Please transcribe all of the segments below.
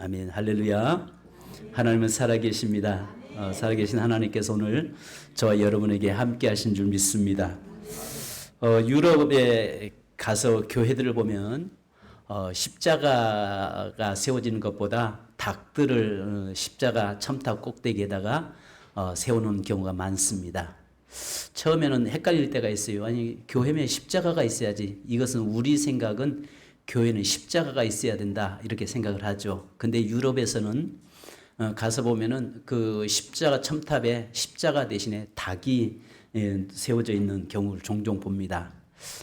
아멘. 할렐루야. 하나님은 살아계십니다. 살아계신 하나님께서 오늘 저와 여러분에게 함께 하신 줄 믿습니다. 유럽에 가서 교회들을 보면 십자가가 세워지는 것보다 닭들을 십자가 첨탑 꼭대기에다가 세우는 경우가 많습니다. 처음에는 헷갈릴 때가 있어요. 아니, 교회에 십자가가 있어야지. 이것은 우리 생각은 교회는 십자가가 있어야 된다 이렇게 생각을 하죠. 근데 유럽에서는 가서 보면은 그 십자가 첨탑에 십자가 대신에 닭이 세워져 있는 경우를 종종 봅니다.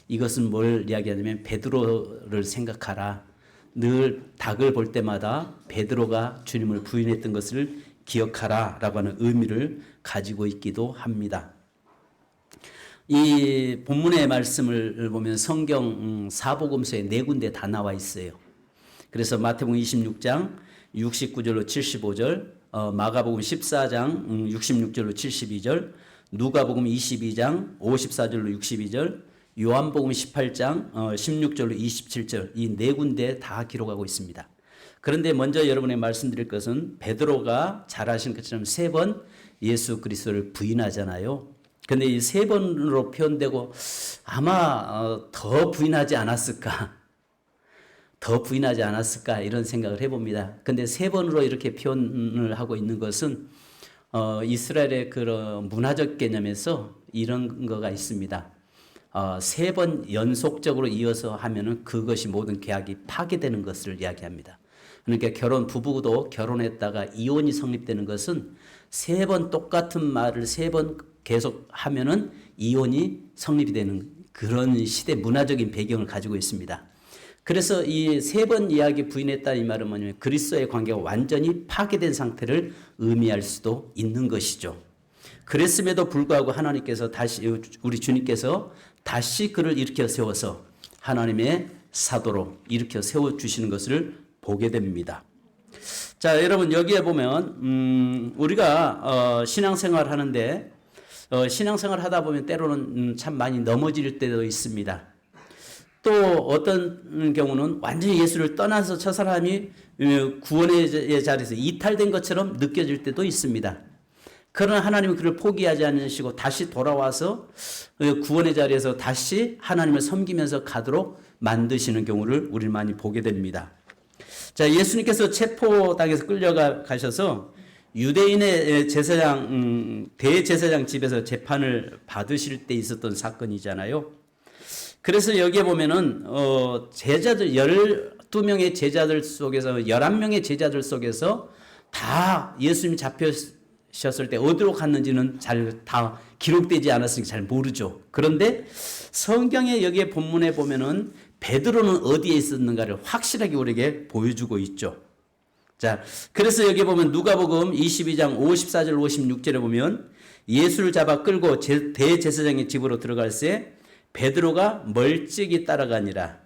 이것은 뭘 이야기하냐면 베드로를 생각하라. 늘 닭을 볼 때마다 베드로가 주님을 부인했던 것을 기억하라 라고 하는 의미를 가지고 있기도 합니다. 이 본문의 말씀을 보면 성경 사복음서에 네 군데 다 나와 있어요. 그래서 마태복음 26장 69절로 75절, 마가복음 14장 66절로 72절, 누가복음 22장 54절로 62절, 요한복음 18장 16절로 27절 이 네 군데 다 기록하고 있습니다. 그런데 먼저 여러분에 말씀드릴 것은 베드로가 잘 아신 것처럼 세 번 예수 그리스도를 부인하잖아요. 근데 이 세 번으로 표현되고 아마 더 부인하지 않았을까? 더 부인하지 않았을까? 이런 생각을 해봅니다. 근데 세 번으로 이렇게 표현을 하고 있는 것은 이스라엘의 그런 문화적 개념에서 이런 거가 있습니다. 세 번 연속적으로 이어서 하면은 그것이 모든 계약이 파괴되는 것을 이야기합니다. 그러니까 부부도 결혼했다가 이혼이 성립되는 것은 세 번 똑같은 말을 세 번 계속 하면은 이혼이 성립이 되는 그런 시대 문화적인 배경을 가지고 있습니다. 그래서 이 세 번 이야기 부인했다 이 말은 뭐냐면 그리스도의 관계가 완전히 파괴된 상태를 의미할 수도 있는 것이죠. 그랬음에도 불구하고 하나님께서 우리 주님께서 다시 그를 일으켜 세워서 하나님의 사도로 일으켜 세워주시는 것을 보게 됩니다. 자, 여러분 여기에 보면 우리가 신앙생활 하는데 신앙생활 하다 보면 때로는 참 많이 넘어질 때도 있습니다. 또 어떤 경우는 완전히 예수를 떠나서 저 사람이 구원의 자리에서 이탈된 것처럼 느껴질 때도 있습니다. 그러나 하나님은 그를 포기하지 않으시고 다시 돌아와서 구원의 자리에서 다시 하나님을 섬기면서 가도록 만드시는 경우를 우리 많이 보게 됩니다. 자, 예수님께서 체포당해서 끌려가셔서 유대인의 대제사장 집에서 재판을 받으실 때 있었던 사건이잖아요. 그래서 여기에 보면은 제자들 12명의 제자들 속에서 11명의 제자들 속에서 다 예수님 잡혀셨을 때 어디로 갔는지는 잘 다 기록되지 않았으니까 잘 모르죠. 그런데 성경에 여기에 본문에 보면은 베드로는 어디에 있었는가를 확실하게 우리에게 보여주고 있죠. 자, 그래서 여기 보면 누가복음 22장 54절 56절에 보면 예수를 잡아 끌고 대제사장의 집으로 들어갈새 베드로가 멀찍이 따라가니라.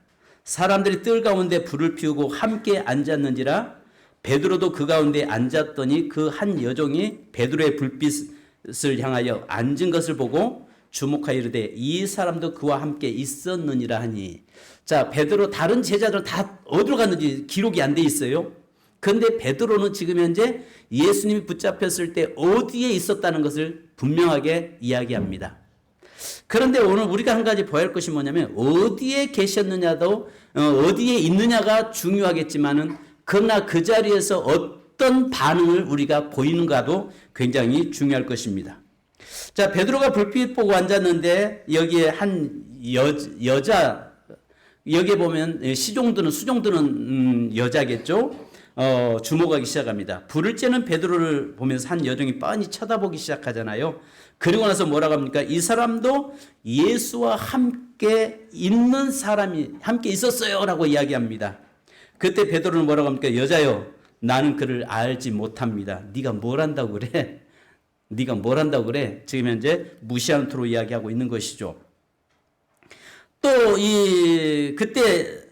사람들이 뜰 가운데 불을 피우고 함께 앉았는지라. 베드로도 그 가운데 앉았더니 그 한 여종이 베드로의 불빛을 향하여 앉은 것을 보고 주목하여 이르되 이 사람도 그와 함께 있었느니라 하니. 자, 베드로 다른 제자들 다 어디로 갔는지 기록이 안 돼 있어요. 그런데 베드로는 지금 현재 예수님이 붙잡혔을 때 어디에 있었다는 것을 분명하게 이야기합니다. 그런데 오늘 우리가 한 가지 봐야 할 것이 뭐냐면 어디에 계셨느냐도 어디에 있느냐가 중요하겠지만은 그러나 그 자리에서 어떤 반응을 우리가 보이는가도 굉장히 중요할 것입니다. 자, 베드로가 불빛 보고 앉았는데 여기에 한 여자 여기에 보면 수종드는 여자겠죠. 주목하기 시작합니다. 불을 쬐는 베드로를 보면서 한 여종이 뻔히 쳐다보기 시작하잖아요. 그리고 나서 뭐라고 합니까? 이 사람도 예수와 함께 있는 사람이 함께 있었어요 라고 이야기합니다. 그때 베드로는 뭐라고 합니까? 여자여, 나는 그를 알지 못합니다. 네가 뭘 한다고 그래? 네가 뭘 한다고 그래? 지금 현재 무시하는 투로 이야기하고 있는 것이죠. 또 그때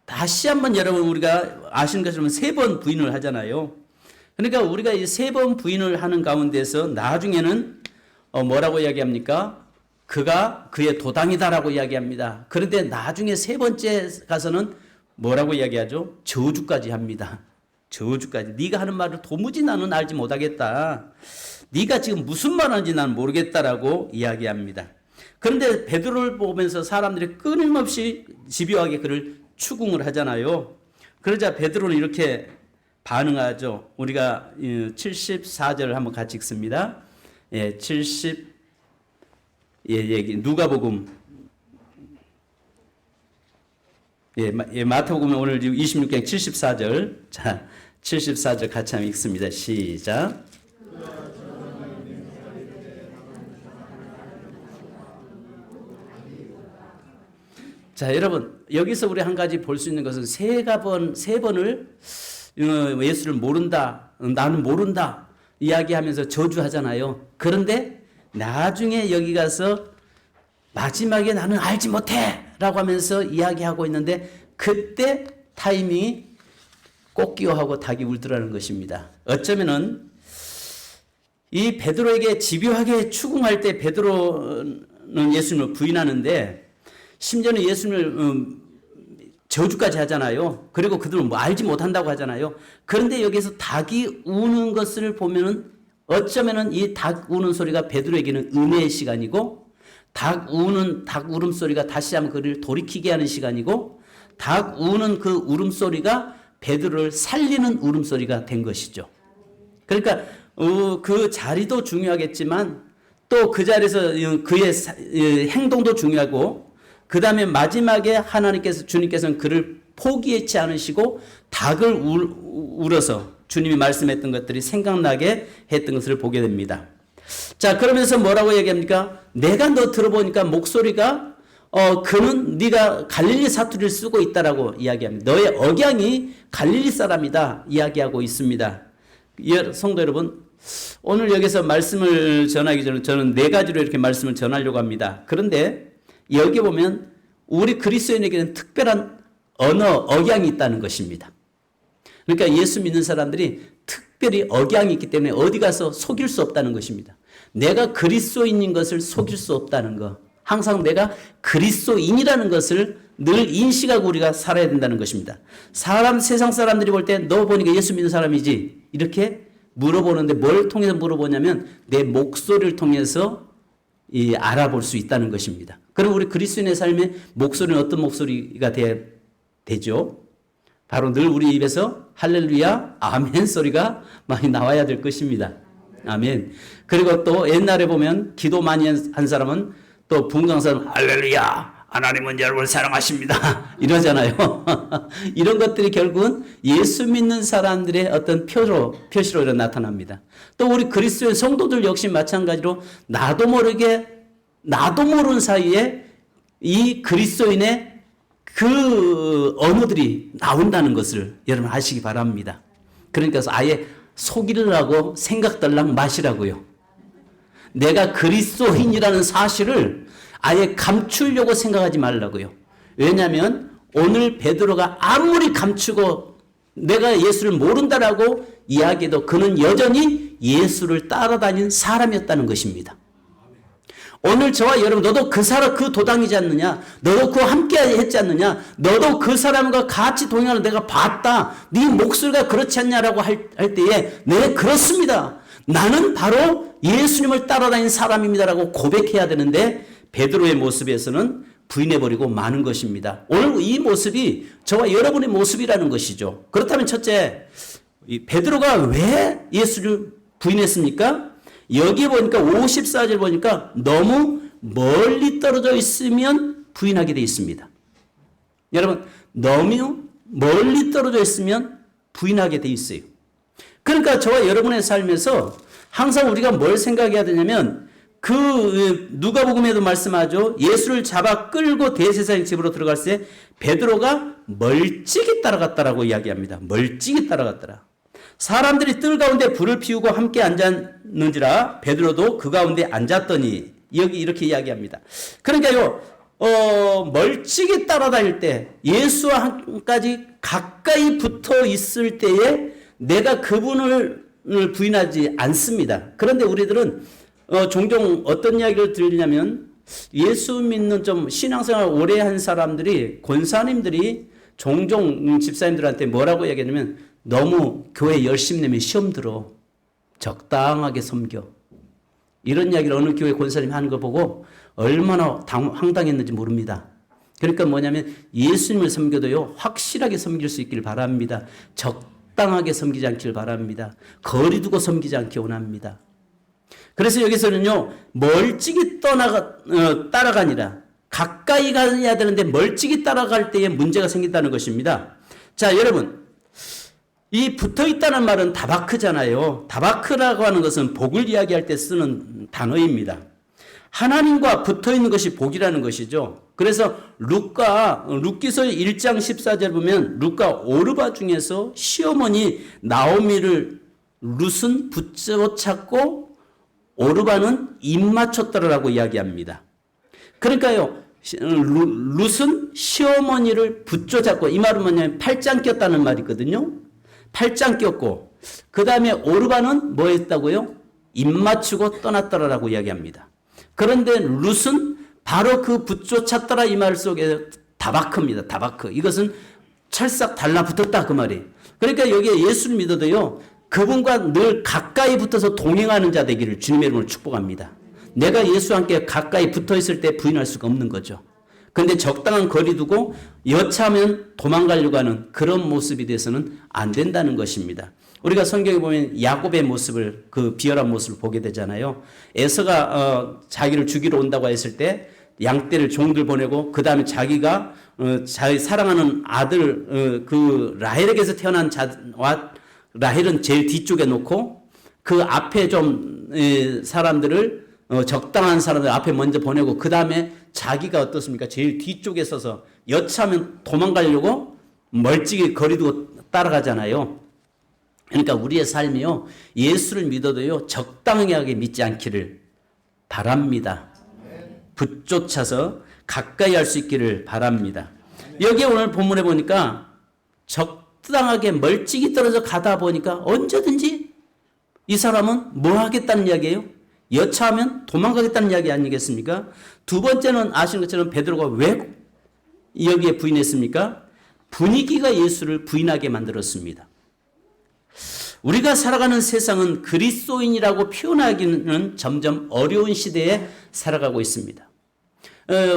다시 한번 여러분 우리가 아시는 것처럼 세 번 부인을 하잖아요. 그러니까 우리가 이 세 번 부인을 하는 가운데서 나중에는 뭐라고 이야기합니까? 그가 그의 도당이다라고 이야기합니다. 그런데 나중에 세 번째 가서는 뭐라고 이야기하죠? 저주까지 합니다. 저주까지. 네가 하는 말을 도무지 나는 알지 못하겠다. 네가 지금 무슨 말하는지 나는 모르겠다라고 이야기합니다. 그런데 베드로를 보면서 사람들이 끊임없이 집요하게 그를 추궁을 하잖아요. 그러자 베드로는 이렇게 반응하죠. 우리가 74절을 한번 같이 읽습니다. 예, 70 누가복음 마태복음 오늘 26장 74절. 자, 74절 같이 한번 읽습니다. 시작. 자, 여러분, 여기서 우리 한 가지 볼 수 있는 것은 세 번을 예수를 모른다, 나는 모른다 이야기하면서 저주하잖아요. 그런데 나중에 여기 가서 마지막에 나는 알지 못해 라고 하면서 이야기하고 있는데, 그때 타이밍이 꽃기호하고 닭이 울더라는 것입니다. 어쩌면은 이 베드로에게 집요하게 추궁할 때 베드로는 예수님을 부인하는데, 심지어는 예수님을 저주까지 하잖아요. 그리고 그들은 뭐 알지 못한다고 하잖아요. 그런데 여기서 닭이 우는 것을 보면은 어쩌면은 이 닭 우는 소리가 베드로에게는 은혜의 시간이고, 닭 울음소리가 다시 한번 그를 돌이키게 하는 시간이고, 닭 우는 그 울음소리가 베드로를 살리는 울음소리가 된 것이죠. 그러니까 그 자리도 중요하겠지만 또 그 자리에서 그의 행동도 중요하고, 그 다음에 마지막에 주님께서는 그를 포기하지 않으시고 닭을 울어서 주님이 말씀했던 것들이 생각나게 했던 것을 보게 됩니다. 자, 그러면서 뭐라고 얘기합니까? 내가 너 들어보니까 목소리가 그는 네가 갈릴리 사투리를 쓰고 있다라고 이야기합니다. 너의 억양이 갈릴리 사람이다 이야기하고 있습니다. 성도 여러분, 오늘 여기서 말씀을 전하기 전에 저는 네 가지로 이렇게 말씀을 전하려고 합니다. 그런데 여기 보면 우리 그리스도인에게는 특별한 언어, 억양이 있다는 것입니다. 그러니까 예수 믿는 사람들이 특별히 억양이 있기 때문에 어디 가서 속일 수 없다는 것입니다. 내가 그리스도인인 것을 속일 수 없다는 것. 항상 내가 그리스도인이라는 것을 늘 인식하고 우리가 살아야 된다는 것입니다. 세상 사람들이 볼 때 너 보니까 예수 믿는 사람이지? 이렇게 물어보는데 뭘 통해서 물어보냐면 내 목소리를 통해서 알아볼 수 있다는 것입니다. 그럼 우리 그리스도인의 삶의 목소리는 어떤 목소리가 되죠? 바로 늘 우리 입에서 할렐루야, 아멘 소리가 많이 나와야 될 것입니다. 아멘. 그리고 또 옛날에 보면 기도 많이 한 사람은 또 분강사람 할렐루야, 하나님은 여러분을 사랑하십니다 이러잖아요. 이런 것들이 결국은 예수 믿는 사람들의 어떤 표시로 나타납니다. 또 우리 그리스도의 성도들 역시 마찬가지로 나도 모르는 사이에 이 그리스도인의 그 언어들이 나온다는 것을 여러분 아시기 바랍니다. 그러니까 아예 속이려고 생각달랑 마시라고요. 내가 그리스도인이라는 사실을 아예 감추려고 생각하지 말라고요. 왜냐하면 오늘 베드로가 아무리 감추고 내가 예수를 모른다라고 이야기해도 그는 여전히 예수를 따라다닌 사람이었다는 것입니다. 오늘 저와 여러분, 너도 그 도당이지 않느냐? 너도 그와 함께 했지 않느냐? 너도 그 사람과 같이 동행하는 내가 봤다. 네 목소리가 그렇지 않냐라고 할 때에 네, 그렇습니다. 나는 바로 예수님을 따라다닌 사람입니다라고 고백해야 되는데 베드로의 모습에서는 부인해버리고 마는 것입니다. 오늘 이 모습이 저와 여러분의 모습이라는 것이죠. 그렇다면 첫째, 베드로가 왜 예수를 부인했습니까? 여기 보니까 54절 보니까 너무 멀리 떨어져 있으면 부인하게 되어 있습니다. 여러분, 너무 멀리 떨어져 있으면 부인하게 되어 있어요. 그러니까 저와 여러분의 삶에서 항상 우리가 뭘 생각해야 되냐면 누가복음에도 말씀하죠. 예수를 잡아 끌고 대제사장 집으로 들어갈 때 베드로가 멀찍이 따라갔다라고 이야기합니다. 멀찍이 따라갔더라. 사람들이 뜰 가운데 불을 피우고 함께 앉았는지라 베드로도 그 가운데 앉았더니, 여기 이렇게 이야기합니다. 그러니까요, 멀찍이 따라다닐 때 예수와 함까지 가까이 붙어 있을 때에 내가 그분을 부인하지 않습니다. 그런데 우리들은 종종 어떤 이야기를 들리냐면 예수 믿는 좀 신앙생활 오래 한 사람들이, 권사님들이 종종 집사님들한테 뭐라고 얘기하냐면 너무 교회 열심히 내면 시험 들어. 적당하게 섬겨. 이런 이야기를 어느 교회 권사님이 하는 거 보고 얼마나 황당했는지 모릅니다. 그러니까 뭐냐면 예수님을 섬겨도요, 확실하게 섬길 수 있기를 바랍니다. 적당하게 섬기지 않기를 바랍니다. 거리 두고 섬기지 않기 원합니다. 그래서 여기서는요, 멀찍이 따라가니라. 가까이 가야 되는데 멀찍이 따라갈 때에 문제가 생긴다는 것입니다. 자, 여러분. 이 붙어 있다는 말은 다바크잖아요. 다바크라고 하는 것은 복을 이야기할 때 쓰는 단어입니다. 하나님과 붙어 있는 것이 복이라는 것이죠. 그래서 룻기서 1장 14절 보면 룻과 오르바 중에서 시어머니 나오미를 룻은 붙잡고 오르바는 입 맞췄더라라고 이야기합니다. 그러니까요, 룻은 시어머니를 붙잡고, 이 말은 뭐냐면 팔짱 꼈다는 말이거든요. 팔짱 꼈고, 그 다음에 오르바는 뭐 했다고요? 입 맞추고 떠났더라라고 이야기합니다. 그런데 룻은 바로 그 붙쫓았더라 이 말 속에 다바크입니다. 다바크. 이것은 찰싹 달라붙었다 그 말이. 그러니까 여기에 예수를 믿어도요, 그분과 늘 가까이 붙어서 동행하는 자 되기를 주님의 이름으로 축복합니다. 내가 예수와 함께 가까이 붙어 있을 때 부인할 수가 없는 거죠. 근데 적당한 거리 두고 여차하면 도망가려고 하는 그런 모습이 돼서는 안 된다는 것입니다. 우리가 성경에 보면 야곱의 모습을, 그 비열한 모습을 보게 되잖아요. 에서가 자기를 죽이러 온다고 했을 때 양떼를 종들 보내고, 그 다음에 자기가 자기 사랑하는 아들 그 라헬에게서 태어난 자와 라헬은 제일 뒤쪽에 놓고 그 앞에 좀 사람들을 적당한 사람들 앞에 먼저 보내고, 그 다음에 자기가 어떻습니까? 제일 뒤쪽에 서서 여차하면 도망가려고 멀찍이 거리 두고 따라가잖아요. 그러니까 우리의 삶이요, 예수를 믿어도요, 적당하게 믿지 않기를 바랍니다. 붙쫓아서 가까이 할 수 있기를 바랍니다. 여기 오늘 본문에 보니까 적당하게 멀찍이 떨어져 가다 보니까 언제든지 이 사람은 뭐 하겠다는 이야기예요? 여차하면 도망가겠다는 이야기 아니겠습니까? 두 번째는 아시는 것처럼 베드로가 왜 여기에 부인했습니까? 분위기가 예수를 부인하게 만들었습니다. 우리가 살아가는 세상은 그리스도인이라고 표현하기는 점점 어려운 시대에 살아가고 있습니다.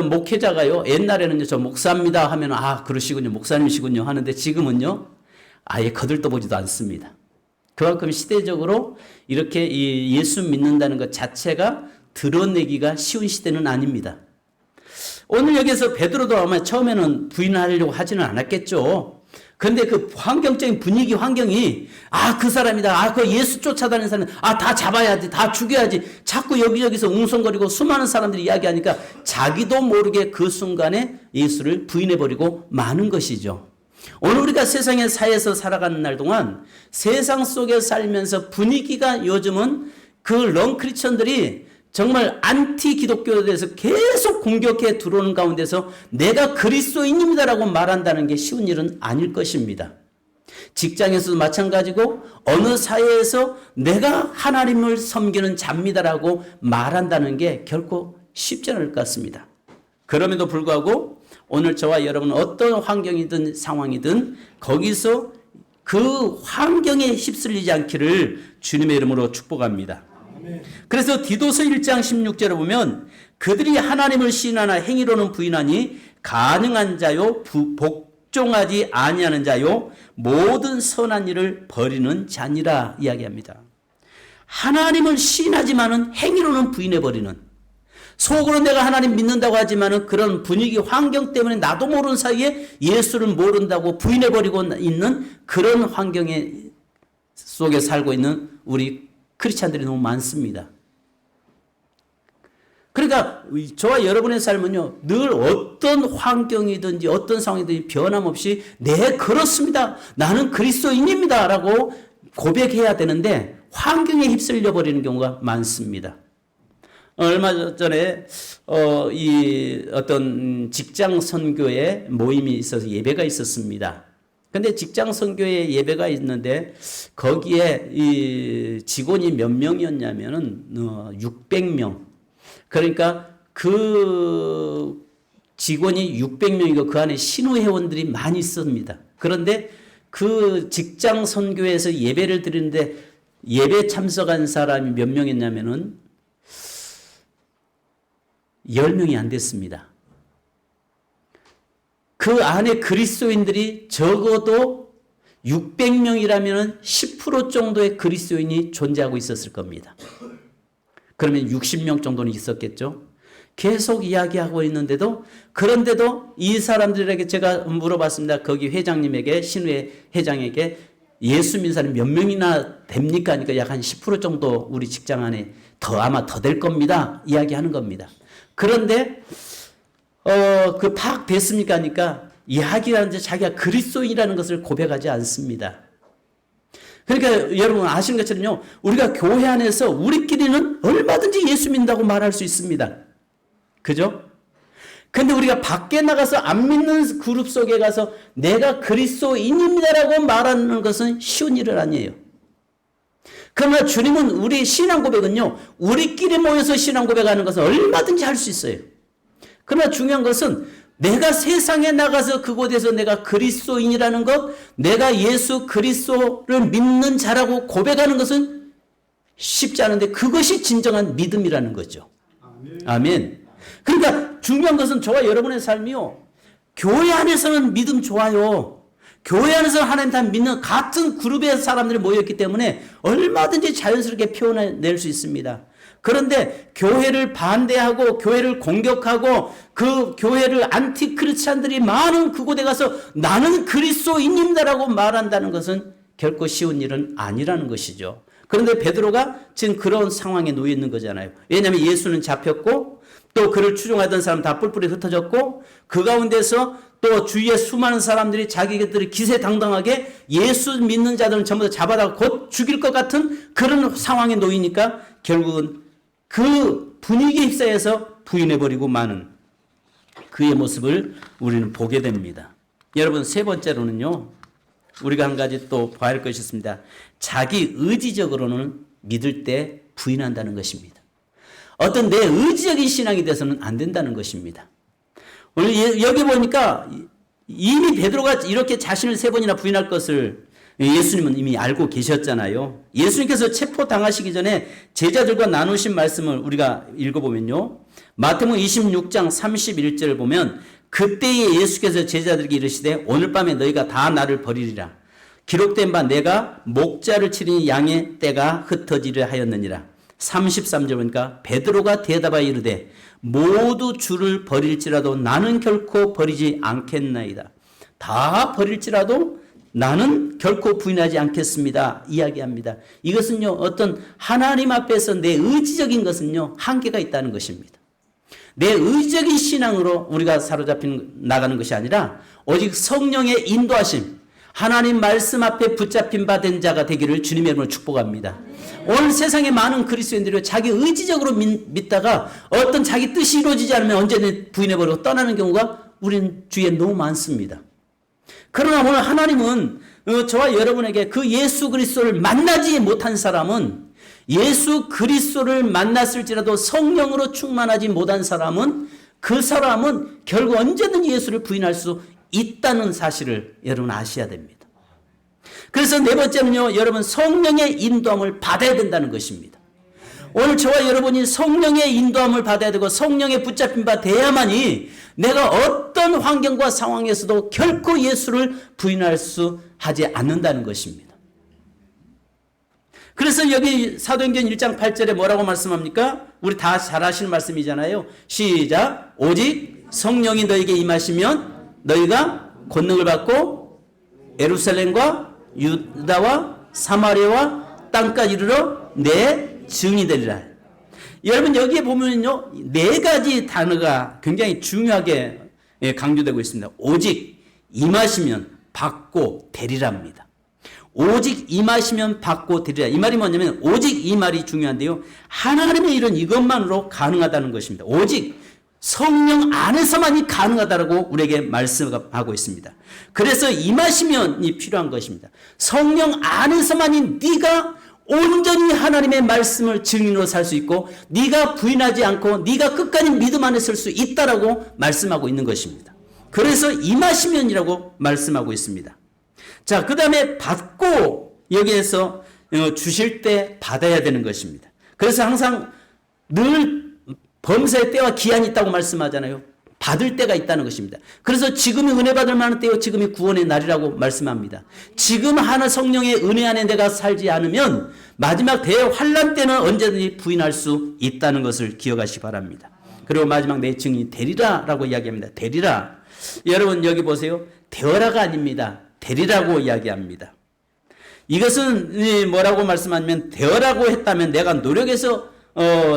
목회자가요, 옛날에는 저 목사입니다 하면 그러시군요, 목사님이시군요 하는데 지금은요, 아예 거들떠보지도 않습니다. 그만큼 시대적으로 이렇게 예수 믿는다는 것 자체가 드러내기가 쉬운 시대는 아닙니다. 오늘 여기서 베드로도 아마 처음에는 부인하려고 하지는 않았겠죠. 그런데 그 환경적인 분위기, 환경이 그 사람이다, 그 예수 쫓아다니는 사람, 다 잡아야지, 다 죽여야지, 자꾸 여기저기서 웅성거리고 수많은 사람들이 이야기하니까 자기도 모르게 그 순간에 예수를 부인해버리고 마는 것이죠. 오늘 우리가 세상의 사회에서 살아가는 날 동안 세상 속에 살면서 분위기가 요즘은 그 런크리스천들이 정말 안티 기독교에 대해서 계속 공격해 들어오는 가운데서 내가 그리스도인입니다라고 말한다는 게 쉬운 일은 아닐 것입니다. 직장에서도 마찬가지고 어느 사회에서 내가 하나님을 섬기는 자입니다라고 말한다는 게 결코 쉽지 않을 것 같습니다. 그럼에도 불구하고 오늘 저와 여러분은 어떤 환경이든 상황이든 거기서 그 환경에 휩쓸리지 않기를 주님의 이름으로 축복합니다. 그래서 디도서 1장 16절에 보면 그들이 하나님을 시인하나 행위로는 부인하니 가능한 자요 복종하지 아니하는 자요 모든 선한 일을 버리는 자니라 이야기합니다. 하나님을 시인하지만은 행위로는 부인해버리는, 속으로 내가 하나님 믿는다고 하지만은 그런 분위기 환경 때문에 나도 모르는 사이에 예수를 모른다고 부인해버리고 있는 그런 환경 속에 살고 있는 우리 크리스찬들이 너무 많습니다. 그러니까 저와 여러분의 삶은요, 늘 어떤 환경이든지 어떤 상황이든지 변함없이 네 그렇습니다, 나는 그리스도인입니다 라고 고백해야 되는데 환경에 휩쓸려 버리는 경우가 많습니다. 얼마 전에 이 어떤 직장 선교회 모임이 있어서 예배가 있었습니다. 근데 직장 선교회 예배가 있는데 거기에 이 직원이 몇 명이었냐면은 600명. 그러니까 그 직원이 600명이고 그 안에 신우 회원들이 많이 있습니다. 그런데 그 직장 선교에서 예배를 드리는데 예배 참석한 사람이 몇 명이었냐면은 10명이 안 됐습니다. 그 안에 그리스도인들이 적어도 600명이라면 10% 정도의 그리스도인이 존재하고 있었을 겁니다. 그러면 60명 정도는 있었겠죠. 계속 이야기하고 있는데도, 그런데도 이 사람들에게 제가 물어봤습니다. 거기 회장님에게, 신우회 회장에게 예수 믿는 사람이 몇 명이나 됩니까? 하니까 약 한 10% 정도 우리 직장 안에 아마 더 될 겁니다. 이야기하는 겁니다. 그런데 그 파악됐습니까? 하니까 이야기하는데 자기가 그리스도인이라는 것을 고백하지 않습니다. 그러니까 여러분 아시는 것처럼요, 우리가 교회 안에서 우리끼리는 얼마든지 예수 믿는다고 말할 수 있습니다. 그죠? 근데 우리가 밖에 나가서 안 믿는 그룹 속에 가서 내가 그리스도인입니다라고 말하는 것은 쉬운 일은 아니에요. 그러나 주님은 우리 신앙 고백은요, 우리끼리 모여서 신앙 고백하는 것은 얼마든지 할 수 있어요. 그러나 중요한 것은 내가 세상에 나가서 그곳에서 내가 그리스도인이라는 것, 내가 예수 그리스도를 믿는 자라고 고백하는 것은 쉽지 않은데 그것이 진정한 믿음이라는 거죠. 아멘. 그러니까 중요한 것은 저와 여러분의 삶이요, 교회 안에서는 믿음 좋아요. 교회 안에서 하나님 다 믿는 같은 그룹의 사람들이 모여있기 때문에 얼마든지 자연스럽게 표현해낼 수 있습니다. 그런데 교회를 반대하고 교회를 공격하고 그 교회를 안티크리스찬들이 많은 그곳에 가서 나는 그리스도인입니다라고 말한다는 것은 결코 쉬운 일은 아니라는 것이죠. 그런데 베드로가 지금 그런 상황에 놓여 있는 거잖아요. 왜냐하면 예수는 잡혔고 또 그를 추종하던 사람 다 뿔뿔이 흩어졌고 그 가운데서 또 주위에 수많은 사람들이 자기들이 기세당당하게 예수 믿는 자들은 전부 다 잡아다가 곧 죽일 것 같은 그런 상황에 놓이니까 결국은 그 분위기에 휩싸여서 부인해버리고 마는 그의 모습을 우리는 보게 됩니다. 여러분, 세 번째로는요, 우리가 한 가지 또 봐야 할 것이 있습니다. 자기 의지적으로는 믿을 때 부인한다는 것입니다. 어떤 내 의지적인 신앙이 돼서는 안 된다는 것입니다. 오늘 여기 보니까 이미 베드로가 이렇게 자신을 3번이나 부인할 것을 예수님은 이미 알고 계셨잖아요. 예수님께서 체포당하시기 전에 제자들과 나누신 말씀을 우리가 읽어보면요, 마태복음 26장 31절을 보면 그때에 예수께서 제자들에게 이르시되 오늘 밤에 너희가 다 나를 버리리라. 기록된 바 내가 목자를 치리니 양의 떼가 흩어지려 하였느니라. 33절 보니까 베드로가 대답하여 이르되 모두 주를 버릴지라도 나는 결코 버리지 않겠나이다. 다 버릴지라도 나는 결코 부인하지 않겠습니다. 이야기합니다. 이것은요, 어떤 하나님 앞에서 내 의지적인 것은요, 한계가 있다는 것입니다. 내 의지적인 신앙으로 우리가 사로잡힌 나가는 것이 아니라 오직 성령의 인도하심, 하나님 말씀 앞에 붙잡힌 바 된 자가 되기를 주님의 이름으로 축복합니다. 오늘 세상에 많은 그리스도인들이 자기 의지적으로 믿다가 어떤 자기 뜻이 이루어지지 않으면 언제든 부인해버리고 떠나는 경우가 우리는 주위에 너무 많습니다. 그러나 오늘 하나님은 저와 여러분에게 그 예수 그리스도를 만나지 못한 사람은, 예수 그리스도를 만났을지라도 성령으로 충만하지 못한 사람은, 그 사람은 결국 언제든 예수를 부인할 수 있다는 사실을 여러분 아셔야 됩니다. 그래서 네 번째는요, 여러분 성령의 인도함을 받아야 된다는 것입니다. 오늘 저와 여러분이 성령의 인도함을 받아야 되고 성령에 붙잡힌 바 돼야만이 내가 어떤 환경과 상황에서도 결코 예수를 부인할 수 하지 않는다는 것입니다. 그래서 여기 사도행전 1장 8절에 뭐라고 말씀합니까? 우리 다 잘 아시는 말씀이잖아요. 시작. 오직 성령이 너에게 임하시면 너희가 권능을 받고 예루살렘과 유다와 사마리아와 땅까지 이르러 내 증인이 되리라. 여러분 여기에 보면요, 4가지 단어가 굉장히 중요하게 강조되고 있습니다. 오직 임하시면 받고 되리랍니다. 오직 임하시면 받고 되리라. 이 말이 뭐냐면 오직 이 말이 중요한데요, 하나님의 일은 이것만으로 가능하다는 것입니다. 오직 성령 안에서만이 가능하다고 우리에게 말씀하고 있습니다. 그래서 임하시면이 필요한 것입니다. 성령 안에서만이 네가 온전히 하나님의 말씀을 증인으로 살 수 있고 네가 부인하지 않고 네가 끝까지 믿음 안에 설 수 있다라고 말씀하고 있는 것입니다. 그래서 임하시면이라고 말씀하고 있습니다. 자, 그 다음에 받고 여기에서 주실 때 받아야 되는 것입니다. 그래서 항상 늘 범사의 때와 기한이 있다고 말씀하잖아요. 받을 때가 있다는 것입니다. 그래서 지금이 은혜 받을 만한 때요, 지금이 구원의 날이라고 말씀합니다. 지금 하나 성령의 은혜 안에 내가 살지 않으면 마지막 대환란 때는 언제든지 부인할 수 있다는 것을 기억하시기 바랍니다. 그리고 마지막 내 증인이 되리라라고 이야기합니다. 되리라. 여러분 여기 보세요. 되어라가 아닙니다. 되리라고 이야기합니다. 이것은 뭐라고 말씀하냐면 되어라고 했다면 내가 노력해서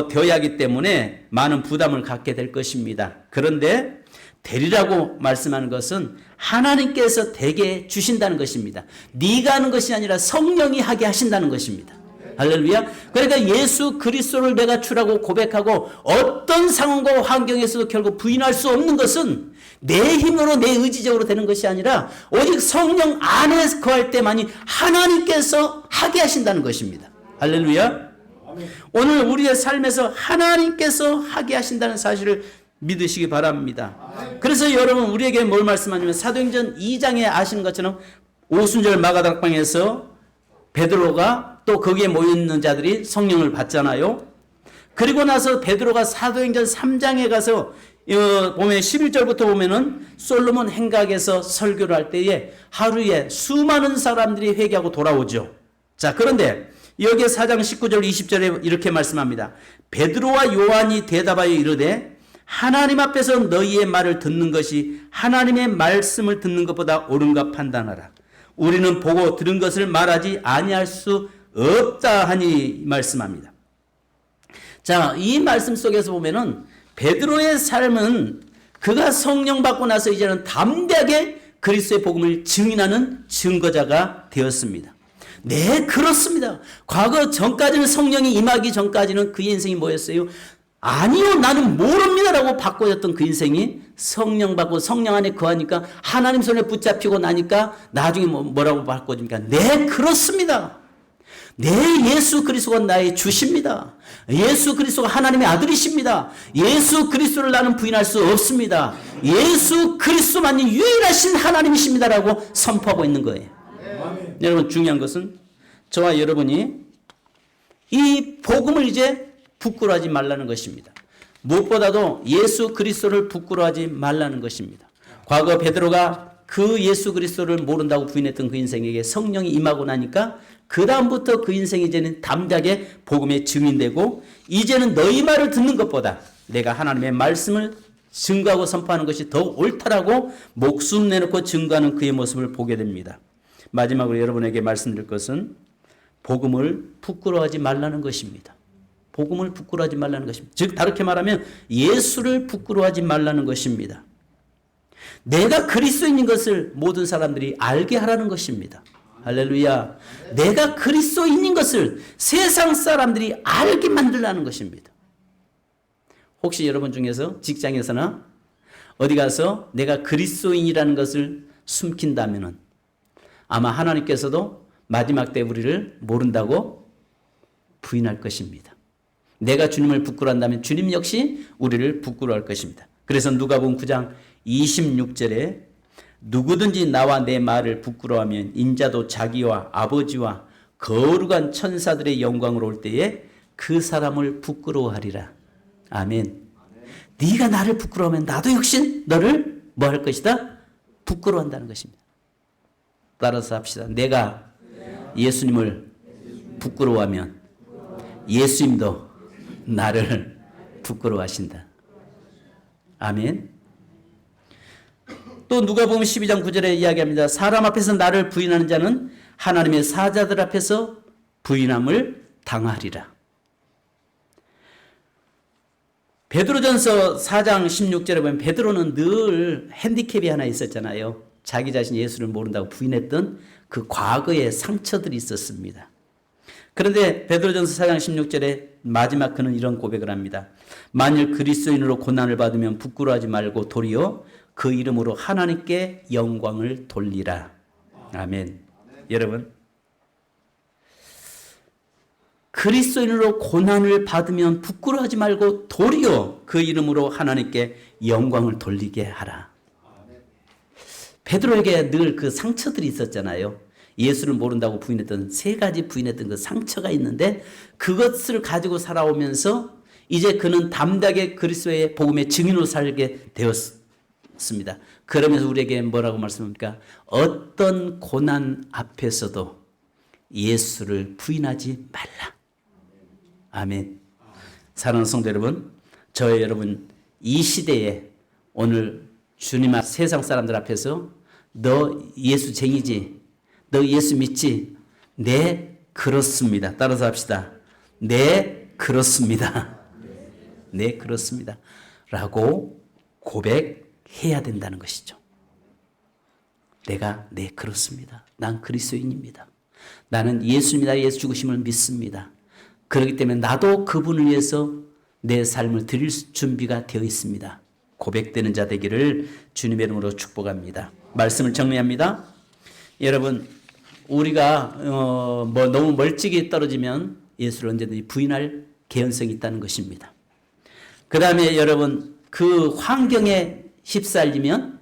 되어야 하기 때문에 많은 부담을 갖게 될 것입니다. 그런데 되리라고 말씀하는 것은 하나님께서 되게 주신다는 것입니다. 네가 하는 것이 아니라 성령이 하게 하신다는 것입니다. 할렐루야. 그러니까 예수 그리스도를 내가 주라고 고백하고 어떤 상황과 환경에서도 결국 부인할 수 없는 것은 내 힘으로 내 의지적으로 되는 것이 아니라 오직 성령 안에 거할 때만이 하나님께서 하게 하신다는 것입니다. 할렐루야. 오늘 우리의 삶에서 하나님께서 하게 하신다는 사실을 믿으시기 바랍니다. 그래서 여러분 우리에게 뭘 말씀하냐면 사도행전 2장에 아시는 것처럼 오순절 마가다락방에서 베드로가 또 거기에 모여있는 자들이 성령을 받잖아요. 그리고 나서 베드로가 사도행전 3장에 가서 보면 11절부터 보면은 솔로몬 행각에서 설교를 할 때에 하루에 수많은 사람들이 회개하고 돌아오죠. 자, 그런데 여기에 4장 19절 20절에 이렇게 말씀합니다. 베드로와 요한이 대답하여 이르되 하나님 앞에서 너희의 말을 듣는 것이 하나님의 말씀을 듣는 것보다 옳은가 판단하라. 우리는 보고 들은 것을 말하지 아니할 수 없다 하니 말씀합니다. 자, 이 말씀 속에서 보면은 베드로의 삶은 그가 성령 받고 나서 이제는 담대하게 그리스도의 복음을 증인하는 증거자가 되었습니다. 네, 그렇습니다. 과거 전까지는 성령이 임하기 전까지는 그의 인생이 뭐였어요? 아니요, 나는 모릅니다라고 바꿔졌던 그 인생이 성령 받고 성령 안에 거하니까 하나님 손에 붙잡히고 나니까 나중에 뭐라고 바꿔집니까? 네, 그렇습니다. 네, 예수 그리스도가 나의 주십니다. 예수 그리스도가 하나님의 아들이십니다. 예수 그리스도를 나는 부인할 수 없습니다. 예수 그리스도만이 유일하신 하나님이십니다라고 선포하고 있는 거예요. 네. 여러분 중요한 것은 저와 여러분이 이 복음을 이제 부끄러워하지 말라는 것입니다. 무엇보다도 예수 그리스도를 부끄러워하지 말라는 것입니다. 과거 베드로가 그 예수 그리스도를 모른다고 부인했던 그 인생에게 성령이 임하고 나니까 그 다음부터 그 인생이 이제는 담대하게 복음의 증인되고 이제는 너희 말을 듣는 것보다 내가 하나님의 말씀을 증거하고 선포하는 것이 더 옳다라고 목숨 내놓고 증거하는 그의 모습을 보게 됩니다. 마지막으로 여러분에게 말씀드릴 것은 복음을 부끄러워하지 말라는 것입니다. 복음을 부끄러워하지 말라는 것입니다. 즉 다르게 말하면 예수를 부끄러워하지 말라는 것입니다. 내가 그리스도인인 것을 모든 사람들이 알게 하라는 것입니다. 할렐루야. 내가 그리스도인인 것을 세상 사람들이 알게 만들라는 것입니다. 혹시 여러분 중에서 직장에서나 어디 가서 내가 그리스도인이라는 것을 숨긴다면은 아마 하나님께서도 마지막 때 우리를 모른다고 부인할 것입니다. 내가 주님을 부끄러워한다면 주님 역시 우리를 부끄러워할 것입니다. 그래서 누가복음 9장 26절에 누구든지 나와 내 말을 부끄러워하면 인자도 자기와 아버지와 거룩한 천사들의 영광으로 올 때에 그 사람을 부끄러워하리라. 아멘. 네가 나를 부끄러워하면 나도 역시 너를 뭐 할 것이다? 부끄러워한다는 것입니다. 따라서 합시다. 내가 예수님을 부끄러워하면 예수님도 나를 부끄러워하신다. 아멘. 또 누가복음 12장 9절에 이야기합니다. 사람 앞에서 나를 부인하는 자는 하나님의 사자들 앞에서 부인함을 당하리라. 베드로전서 4장 16절에 보면 베드로는 늘 핸디캡이 하나 있었잖아요. 자기 자신 예수를 모른다고 부인했던 그 과거의 상처들이 있었습니다. 그런데 베드로전서 4장 16절에 마지막 그는 이런 고백을 합니다. 만일 그리스도인으로 고난을 받으면 부끄러워하지 말고 도리어 그 이름으로 하나님께 영광을 돌리라. 아멘. 여러분, 그리스도인으로 고난을 받으면 부끄러워하지 말고 도리어 그 이름으로 하나님께 영광을 돌리게 하라. 베드로에게 늘 그 상처들이 있었잖아요. 예수를 모른다고 부인했던 3가지 부인했던 그 상처가 있는데 그것을 가지고 살아오면서 이제 그는 담대하게 그리스도의 복음의 증인으로 살게 되었습니다. 그러면서 우리에게 뭐라고 말씀합니까? 어떤 고난 앞에서도 예수를 부인하지 말라. 아멘. 사랑하는 성도 여러분, 저희 여러분 이 시대에 오늘 주님 앞 세상 사람들 앞에서 너 예수쟁이지? 너 예수 믿지? 네, 그렇습니다. 따라서 합시다. 네, 그렇습니다. 네, 그렇습니다. 라고 고백해야 된다는 것이죠. 내가 네, 그렇습니다. 난 그리스도인입니다. 나는 예수입니다. 예수 죽으심을 믿습니다. 그렇기 때문에 나도 그분을 위해서 내 삶을 드릴 준비가 되어 있습니다. 고백되는 자 되기를 주님의 이름으로 축복합니다. 말씀을 정리합니다. 여러분, 우리가 너무 멀찍이 떨어지면 예수를 언제든지 부인할 개연성이 있다는 것입니다. 그 다음에 여러분, 그 환경에 휩쓸리면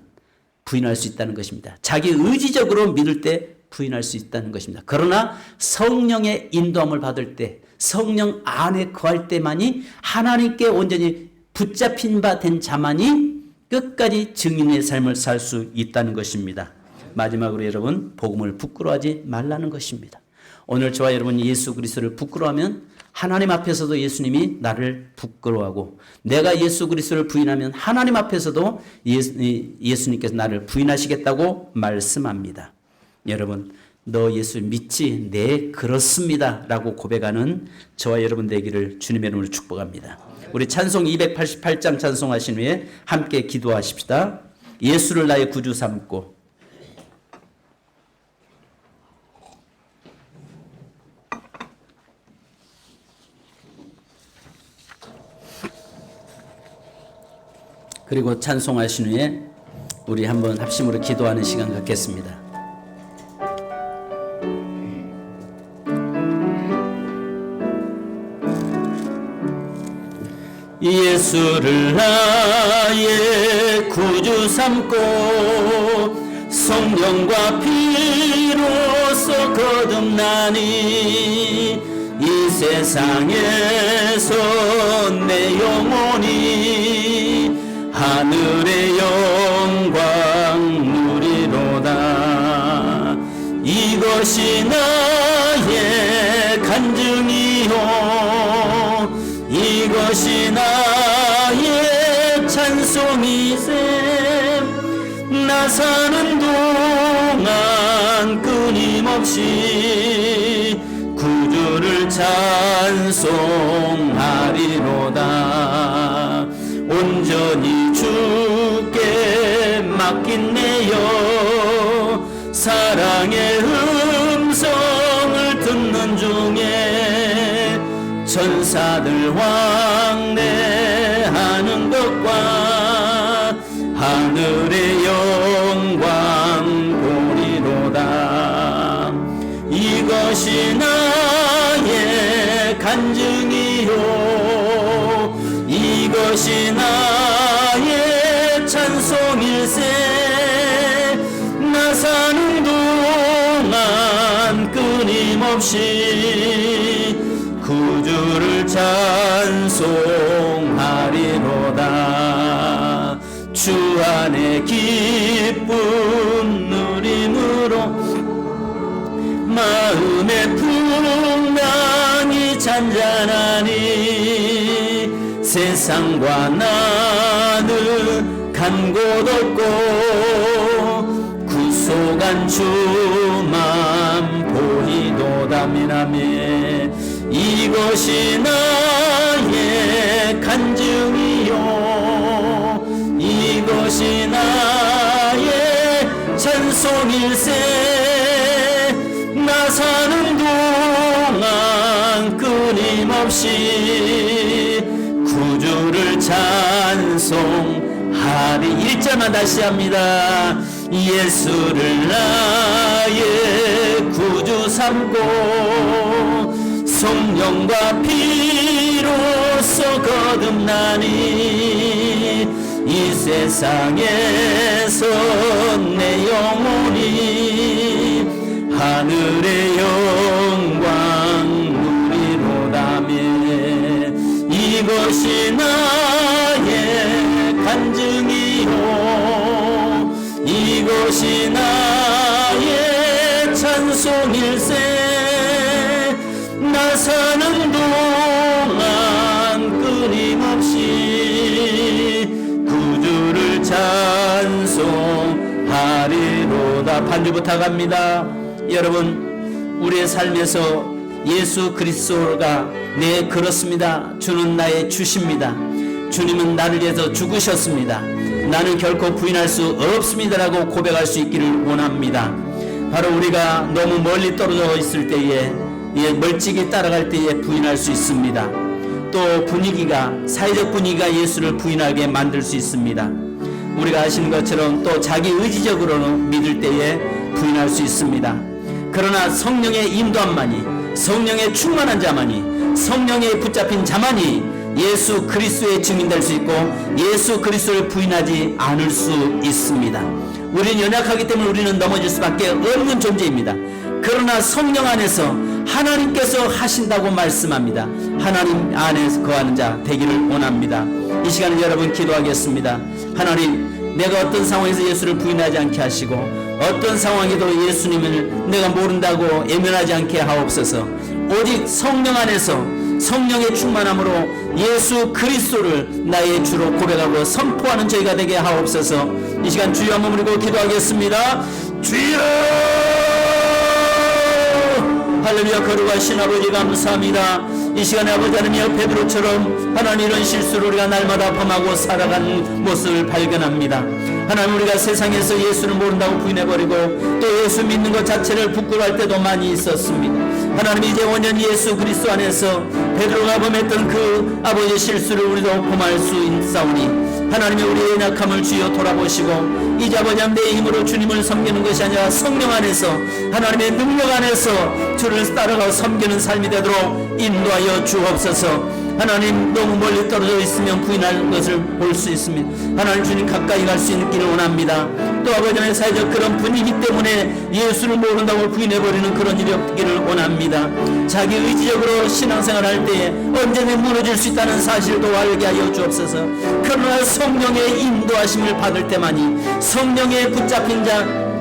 부인할 수 있다는 것입니다. 자기 의지적으로 믿을 때 부인할 수 있다는 것입니다. 그러나 성령의 인도함을 받을 때, 성령 안에 거할 때만이 하나님께 온전히 붙잡힌 바 된 자만이 끝까지 증인의 삶을 살 수 있다는 것입니다. 마지막으로 여러분, 복음을 부끄러워하지 말라는 것입니다. 오늘 저와 여러분이 예수 그리스도를 부끄러워하면 하나님 앞에서도 예수님이 나를 부끄러워하고, 내가 예수 그리스도를 부인하면 하나님 앞에서도 예수님께서 나를 부인하시겠다고 말씀합니다. 여러분, 너 예수 믿지? 네, 그렇습니다. 라고 고백하는 저와 여러분 되기를 주님의 이름으로 축복합니다. 우리 찬송 288장 찬송하신 후에 함께 기도하십시다. 예수를 나의 구주 삼고 그리고 찬송하신 후에 우리 한번 합심으로 기도하는 시간 갖겠습니다. 예수를 나의 구주 삼고 성령과 피로써 거듭나니 이 세상에서 내 영혼이 하늘의 영광 누리로다. 이것이 나의 간증이요 이것이 나의 찬송이세. 나 사는 동안 끊임없이 구주를 찬송하리로다. 온전히 주께 맡긴 내여 사랑의 음성을 듣는 중에 천사들 왕래하는 것과 하늘의 영광 보리로다. 이것이 나의 간증이요 이것이 나의 찬송일세. 나 사는 동안 끊임없이 구주를 찬송하리로다. 주 안에 기쁜 누림으로 마음의 풍랑이 잔잔하니 세상과 나는 간 곳 없고 구속한 주만 보이도다. 미나미 이것이 나의 간증이요 이것이 나의 찬송일세. 나 사는 동안 끊임없이 구주를 찬송하리. 1절만 다시 합니다. 예수를 나의 구주 삼고 성령과 피로써 거듭나니 이 세상에서 내 영혼이 하늘의 영광 누리로다며 이것이 나의 간증이요 이것이 나의 찬송일세 나 사는 동안 끊임없이 구주를 찬송하리로다. 반주 부탁합니다. 여러분 우리의 삶에서 예수 그리스도가 네 그렇습니다. 주는 나의 주십니다. 주님은 나를 위해서 죽으셨습니다. 나는 결코 부인할 수 없습니다라고 고백할 수 있기를 원합니다. 바로 우리가 너무 멀리 떨어져 있을 때에 멀찍이 따라갈 때에 부인할 수 있습니다. 또 분위기가 사회적 분위기가 예수를 부인하게 만들 수 있습니다. 우리가 아시는 것처럼 또 자기 의지적으로는 믿을 때에 부인할 수 있습니다. 그러나 성령의 인도함만이 성령의 충만한 자만이 성령에 붙잡힌 자만이 예수 그리스도의 증인될 수 있고 예수 그리스도를 부인하지 않을 수 있습니다. 우리는 연약하기 때문에 우리는 넘어질 수밖에 없는 존재입니다. 그러나 성령 안에서 하나님께서 하신다고 말씀합니다. 하나님 안에서 거하는 자 되기를 원합니다. 이 시간에 여러분 기도하겠습니다. 하나님 내가 어떤 상황에서 예수를 부인하지 않게 하시고 어떤 상황에도 예수님을 내가 모른다고 예면하지 않게 하옵소서. 오직 성령 안에서 성령의 충만함으로 예수 그리스도를 나의 주로 고백하고 선포하는 저희가 되게 하옵소서. 이 시간 주여 한번 부르고 기도하겠습니다. 주여 할렐루야. 거룩하신 아버지 감사합니다. 이 시간에 아버지 하나님 베드로처럼 하나님 이런 실수를 우리가 날마다 범하고 살아가는 모습을 발견합니다. 하나님 우리가 세상에서 예수를 모른다고 부인해버리고 또 예수 믿는 것 자체를 부끄러워할 때도 많이 있었습니다. 하나님 이제 온전히 예수 그리스도 안에서 베드로가 범했던 그 아버지의 실수를 우리도 범할 수 있사오니 하나님의 우리의 연약함을 주여 돌아보시고 이제 아버지 내 힘으로 주님을 섬기는 것이 아니라 성령 안에서 하나님의 능력 안에서 주를 따라가 섬기는 삶이 되도록 인도하여 주옵소서. 하나님 너무 멀리 떨어져 있으면 부인할 것을 볼 수 있습니다. 하나님 주님 가까이 갈 수 있기를 원합니다. 또 아버지 하나님 사회적 그런 분위기 때문에 예수를 모른다고 부인해버리는 그런 일이 없기를 원합니다. 자기 의지적으로 신앙생활할 때에 언제든 무너질 수 있다는 사실도 알게 하여 주옵소서. 그러나 성령의 인도하심을 받을 때만이 성령에 붙잡힌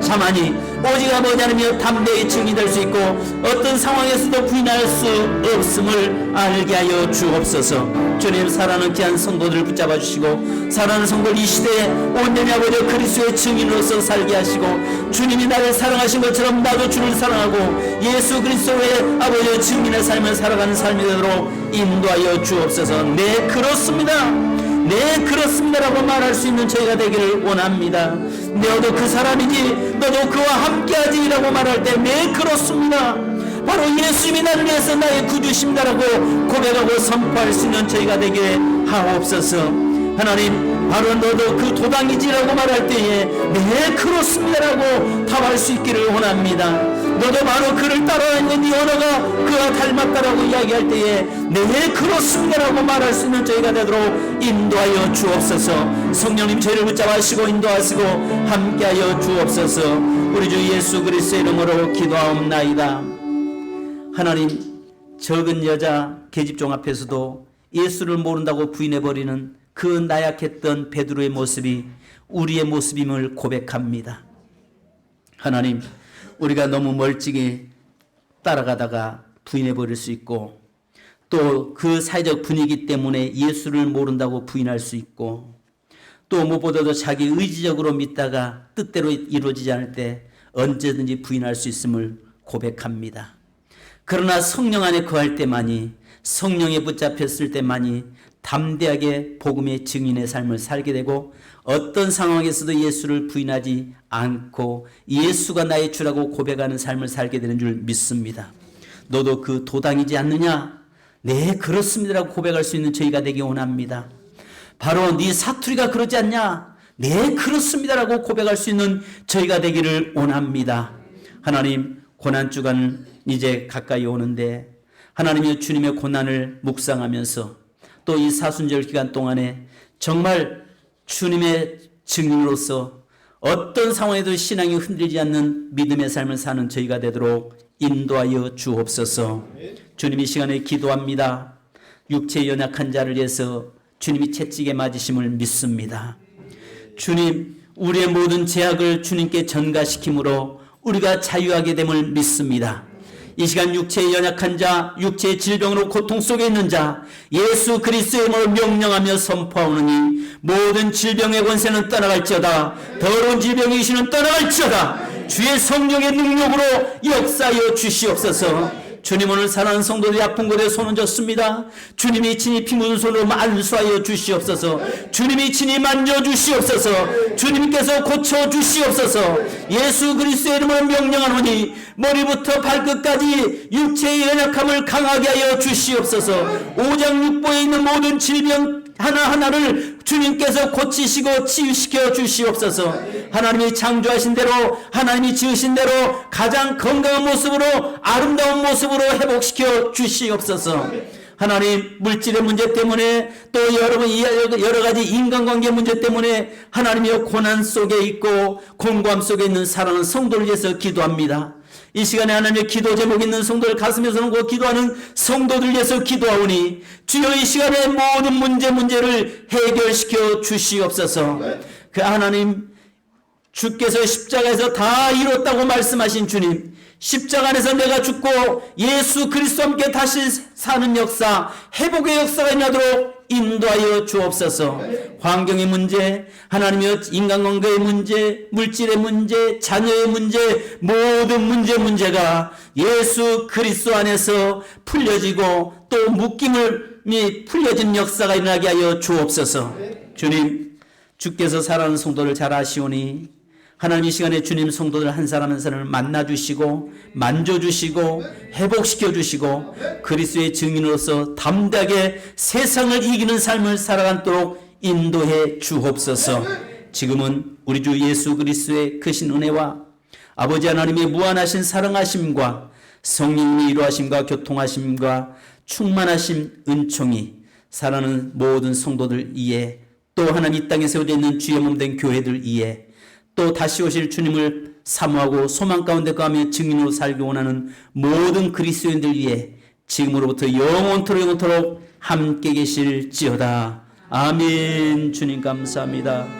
자만이 오직 아버지 하나님이여 담대히 증인될 수 있고 어떤 상황에서도 부인할 수 없음을 알게 하여 주옵소서. 주님 사랑하는 귀한 성도들을 붙잡아 주시고 사랑하는 성도들 이 시대에 온전히 아버지 그리스도의 증인으로서 살게 하시고 주님이 나를 사랑하신 것처럼 나도 주를 사랑하고 예수 그리스도의 아버지 증인의 삶을 살아가는 삶이 되도록 인도하여 주옵소서. 네 그렇습니다. 네 그렇습니다라고 말할 수 있는 저희가 되기를 원합니다. 너도 그 사람이지 너도 그와 함께하지라고 말할 때 네 그렇습니다. 바로 예수님이 나를 위해서 나의 구주십니다라고 고백하고 선포할 수 있는 저희가 되게 하옵소서. 하나님 바로 너도 그 도당이지라고 말할 때에 네 그렇습니다라고 답할 수 있기를 원합니다. 너도 바로 그를 따라하는 이 언어가 그와 닮았다라고 이야기할 때에 네 그렇습니다라고 말할 수 있는 저희가 되도록 인도하여 주옵소서. 성령님 저희를 붙잡으시고 인도하시고 함께하여 주옵소서. 우리 주 예수 그리스도의 이름으로 기도하옵나이다. 하나님 적은 여자 계집종 앞에서도 예수를 모른다고 부인해버리는 그 나약했던 베드로의 모습이 우리의 모습임을 고백합니다. 하나님 우리가 너무 멀찍이 따라가다가 부인해버릴 수 있고 또 그 사회적 분위기 때문에 예수를 모른다고 부인할 수 있고 또 무엇보다도 자기 의지적으로 믿다가 뜻대로 이루어지지 않을 때 언제든지 부인할 수 있음을 고백합니다. 그러나 성령 안에 거할 때만이 성령에 붙잡혔을 때만이 담대하게 복음의 증인의 삶을 살게 되고 어떤 상황에서도 예수를 부인하지 않고 예수가 나의 주라고 고백하는 삶을 살게 되는 줄 믿습니다. 너도 그 도당이지 않느냐? 네 그렇습니다라고 고백할 수 있는 저희가 되기 원합니다. 바로 네 사투리가 그러지 않냐? 네 그렇습니다라고 고백할 수 있는 저희가 되기를 원합니다. 하나님 고난주간은 이제 가까이 오는데 하나님의 주님의 고난을 묵상하면서 또 이 사순절 기간 동안에 정말 주님의 증인으로서 어떤 상황에도 신앙이 흔들리지 않는 믿음의 삶을 사는 저희가 되도록 인도하여 주옵소서. 주님, 이 시간에 기도합니다. 육체의 연약한 자를 위해서 주님이 채찍에 맞으심을 믿습니다. 주님, 우리의 모든 죄악을 주님께 전가시킴으로 우리가 자유하게 됨을 믿습니다. 이 시간 육체의 연약한 자, 육체의 질병으로 고통 속에 있는 자, 예수 그리스도의 이름으로 명령하며 선포하오느니 모든 질병의 권세는 떠나갈지어다. 더러운 질병의 귀신은 떠나갈지어다. 주의 성령의 능력으로 역사하여 주시옵소서. 주님, 오늘 사랑하는 성도들이 아픈 곳에 손 얹었습니다. 주님이 친히 피 묻은 손으로 안수하여 주시옵소서. 주님이 친히 만져주시옵소서. 주님께서 고쳐주시옵소서. 예수 그리스도의 이름으로 명령하노니 머리부터 발끝까지 육체의 연약함을 강하게 하여 주시옵소서. 오장육부에 있는 모든 질병 하나하나를 주님께서 고치시고 치유시켜 주시옵소서. 하나님이 창조하신 대로, 하나님이 지으신 대로 가장 건강한 모습으로, 아름다운 모습으로 회복시켜 주시옵소서. 하나님, 물질의 문제 때문에 또 여러 가지 인간관계 문제 때문에 하나님이여 고난 속에 있고 공고함 속에 있는 사랑하는 성도를 위해서 기도합니다. 이 시간에 하나님의 기도 제목 있는 성도를 가슴에서 놓고 기도하는 성도들 위해서 기도하오니 주여, 이 시간에 모든 문제를 해결시켜 주시옵소서. 그 하나님, 주께서 십자가에서 다 이뤘다고 말씀하신 주님, 십자가 안에서 내가 죽고 예수 그리스도와 함께 다시 사는 역사, 회복의 역사가 일어나도록 인도하여 주옵소서. 환경의 문제, 하나님이여 인간관계의 문제, 물질의 문제, 자녀의 문제, 모든 문제가 예수 그리스도 안에서 풀려지고 또 묶임이 풀려진 역사가 일어나게 하여 주옵소서. 주님, 주께서 사랑하는 성도를 잘 아시오니 하나님, 이 시간에 주님 성도들 한 사람 한 사람을 만나주시고 만져주시고 회복시켜주시고 그리스도의 증인으로서 담대하게 세상을 이기는 삶을 살아가도록 인도해 주옵소서. 지금은 우리 주 예수 그리스도의 크신 은혜와 아버지 하나님의 무한하신 사랑하심과 성령님의 이루하심과 교통하심과 충만하심 은총이 사랑하는 모든 성도들 위에, 또 하나님 이 땅에 세워져 있는 주의 몸된 교회들 위에, 또 다시 오실 주님을 사모하고 소망 가운데 가며 증인으로 살기 원하는 모든 그리스도인들 위해 지금으로부터 영원토록 함께 계실지어다. 아멘. 주님 감사합니다.